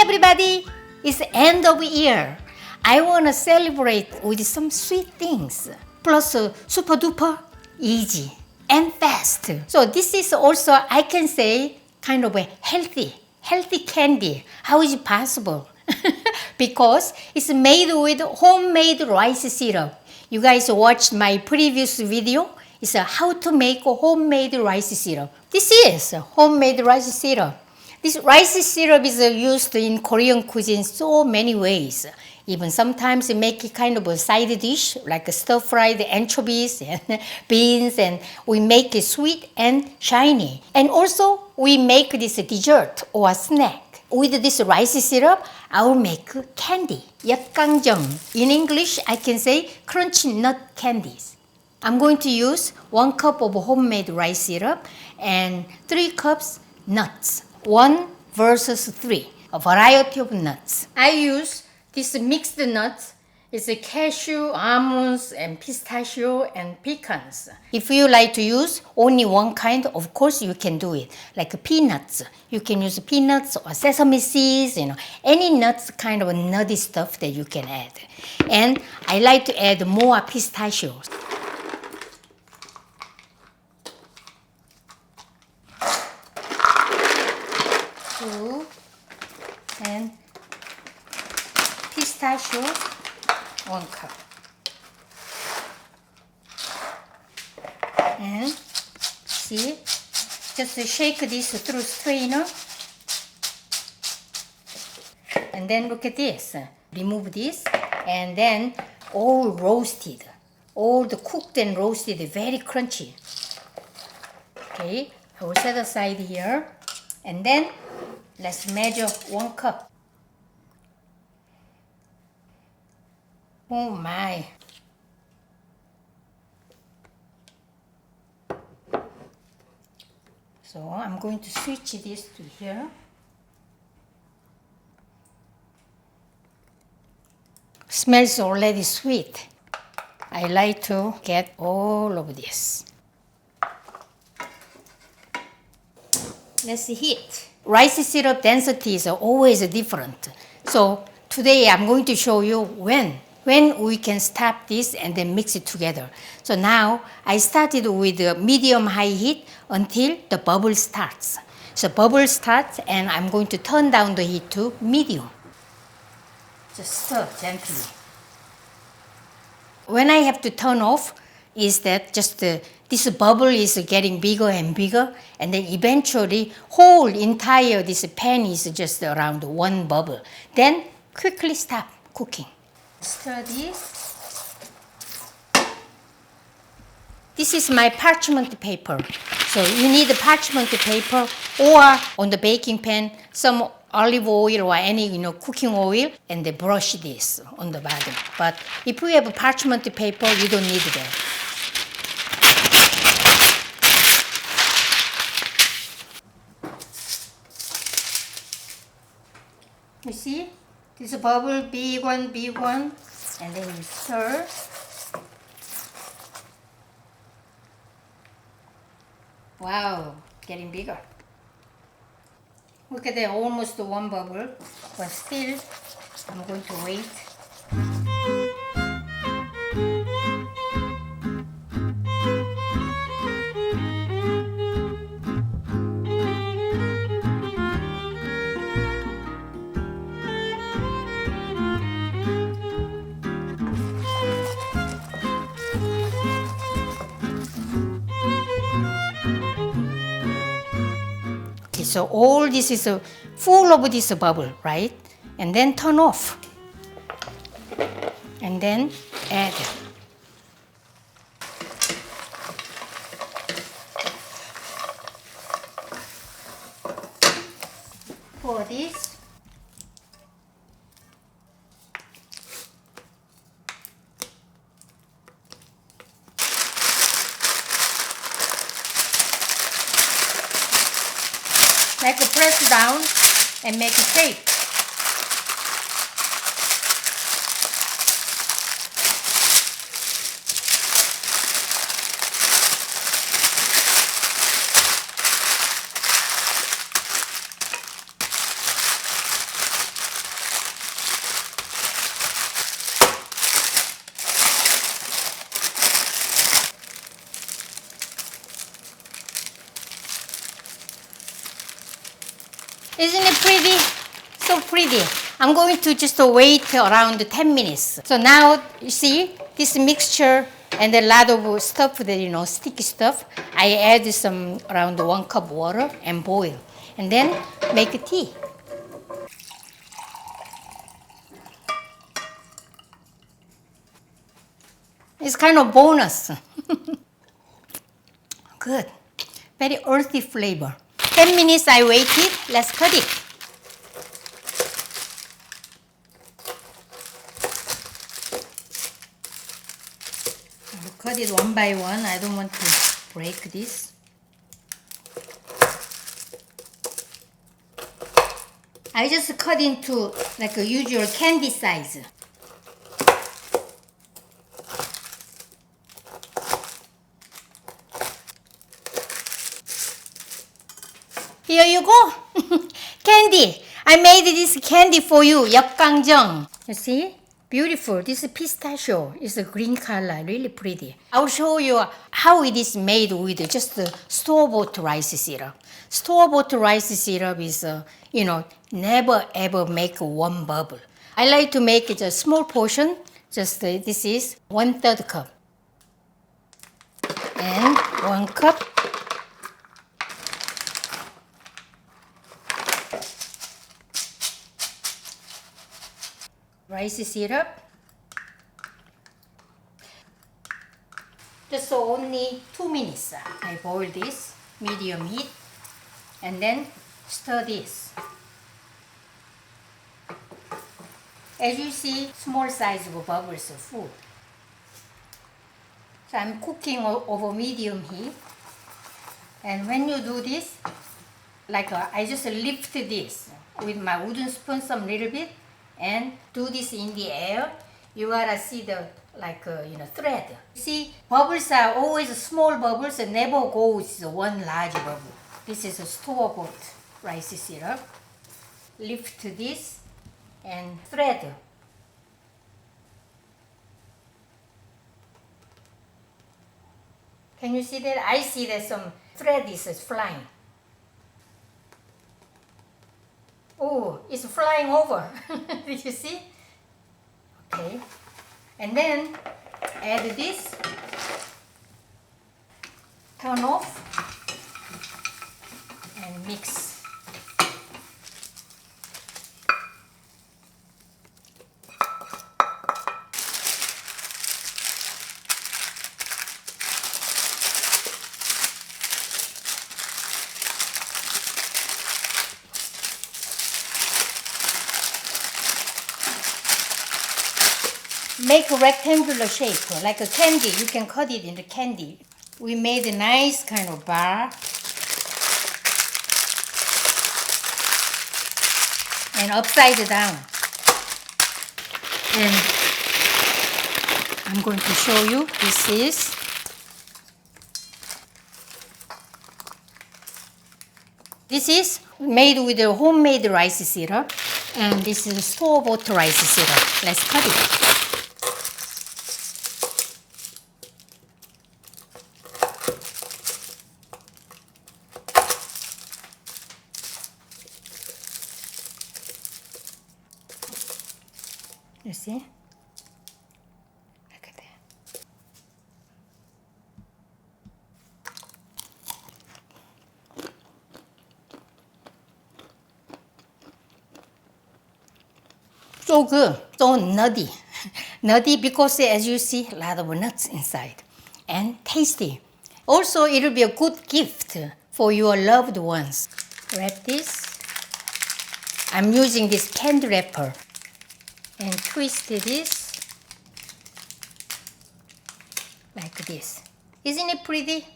everybody! It's the end of year. I want to celebrate with some sweet things. Plus super duper easy and fast. So this is also, I can say, kind of a healthy candy. How is it possible? Because it's made with homemade rice syrup. You guys watched my previous video. It's how to make a homemade rice syrup. This is homemade rice syrup. This rice syrup is used in Korean cuisine so many ways. Even sometimes make it kind of a side dish, like stir-fried anchovies and beans, and we make it sweet and shiny. And also, we make this dessert or snack. With this rice syrup, I will make candy, Yeot-gangjeong. In English, I can say crunchy nut candies. I'm going to use 1 cup of homemade rice syrup and 3 cups nuts. 1 versus 3, a variety of nuts. I use this mixed nuts. It's a cashew, almonds, and pistachio, and pecans. If you like to use only one kind, of course you can do it. Like peanuts. You can use peanuts or sesame seeds, any nuts, kind of nutty stuff that you can add. And I like to add more pistachios. And pistachio, 1 cup. And see, just shake this through strainer. And then look at this. Remove this, and then all roasted, all the cooked and roasted, very crunchy. Okay, I will set aside here, and then let's measure 1 cup. Oh my. So I'm going to switch this to here. Smells already sweet. I like to get all of this. Let's heat. Rice syrup density is always different. So today I'm going to show you when we can stop this and then mix it together. So now I started with medium-high heat until the bubble starts. So bubble starts, and I'm going to turn down the heat to medium. Just stir gently. When I have to turn off, is that just this bubble is getting bigger and bigger, and then eventually whole entire this pan is just around 1 bubble. Then quickly stop cooking. Stir this. This is my parchment paper. So you need a parchment paper, or on the baking pan some olive oil or any cooking oil, and they brush this on the bottom. But if you have a parchment paper, you don't need that. You see, this bubble, big one, and then you stir. Wow, getting bigger. Look at that, almost 1 bubble, but still, I'm going to wait. So all this is full of this bubble, right? And then turn off. And then add. Pour this. Like press down and make a shape. Isn't it pretty? So pretty. I'm going to just wait around 10 minutes. So now, you see, this mixture and a lot of stuff that, sticky stuff, I add some around 1 cup water and boil. And then make a tea. It's kind of bonus. Good. Very earthy flavor. 10 minutes I waited. Let's cut it. I'll cut it one by one. I don't want to break this. I just cut into like a usual candy size. Here you go. Candy. I made this candy for you. Yeot-gangjeong. You see? Beautiful. This is pistachio. It's a green color. Really pretty. I'll show you how it is made with just store-bought rice syrup. Store-bought rice syrup is, never ever make one bubble. I like to make it a small portion. Just this is 1/3 cup. And 1 cup. Rice syrup. Just only 2 minutes. I boil this, medium heat, and then stir this. As you see, small size of bubbles of food. So I'm cooking over medium heat. And when you do this, I just lift this with my wooden spoon some little bit and do this in the air. You gotta see the thread. See, bubbles are always small bubbles and never goes one large bubble. This is a store-bought rice syrup. Lift this and thread. Can you see that? I see that some thread is flying. Oh, it's flying over. Did you see? Okay. And then add this. Turn off and mix. Make a rectangular shape, like a candy. You can cut it into candy. We made a nice kind of bar. And upside down. And I'm going to show you. This is made with a homemade rice syrup. And this is store-bought rice syrup. Let's cut it. You see? Look at that. So good, so nutty. Nutty because as you see, a lot of nuts inside. And tasty. Also, it will be a good gift for your loved ones. Wrap this. I'm using this candy wrapper. And twist this like this. Isn't it pretty?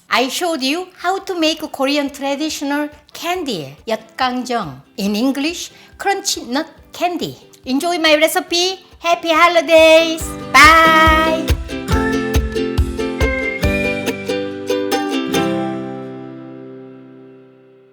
I showed you how to make a Korean traditional candy, Yeot-gangjeong. In English, crunchy nut candy. Enjoy my recipe. Happy holidays. Bye.